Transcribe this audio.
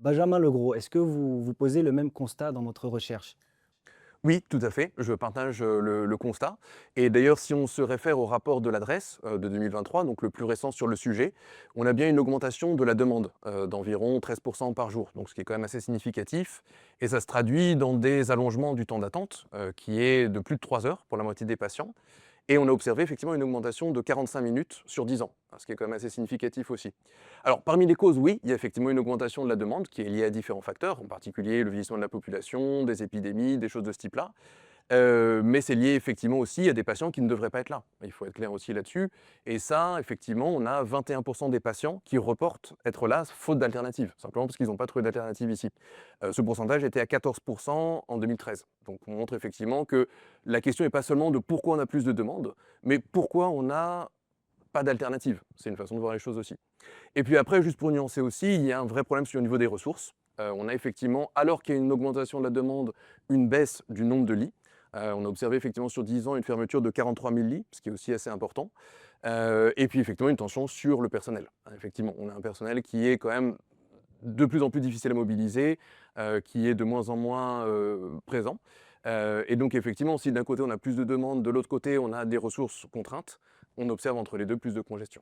Benjamin Legros, est-ce que vous posez le même constat dans votre recherche? Oui, tout à fait, je partage, le constat et d'ailleurs si on se réfère au rapport de l'adresse, de 2023, donc le plus récent sur le sujet, on a bien une augmentation de la demande, d'environ 13 par jour, donc ce qui est quand même assez significatif et ça se traduit dans des allongements du temps d'attente, qui est de plus de 3 heures pour la moitié des patients et on a observé effectivement une augmentation de 45 minutes sur 10 ans, ce qui est quand même assez significatif aussi. Alors parmi les causes, oui, il y a effectivement une augmentation de la demande qui est liée à différents facteurs, en particulier le vieillissement de la population, des épidémies, des choses de ce type-là. Mais c'est lié effectivement aussi à des patients qui ne devraient pas être là. Il faut être clair aussi là-dessus et ça, effectivement, on a 21 des patients qui reportent être là faute d'alternative, simplement parce qu'ils n'ont pas trouvé d'alternative ici. Ce pourcentage était à 14 en 2013. Donc on montre effectivement que la question n'est pas seulement de pourquoi on a plus de demandes, mais pourquoi on n'a pas d'alternative. C'est une façon de voir les choses aussi. Et puis après, juste pour nuancer aussi, il y a un vrai problème sur le niveau des ressources. On a effectivement, alors qu'il y a une augmentation de la demande, une baisse du nombre de lits. On a observé effectivement sur 10 ans une fermeture de 43 000 lits, ce qui est aussi assez important. Et puis effectivement une tension sur le personnel. Effectivement, on a un personnel qui est quand même de plus en plus difficile à mobiliser, qui est de moins en moins présent. Et donc effectivement, si d'un côté on a plus de demandes, de l'autre côté on a des ressources contraintes, on observe entre les deux plus de congestion.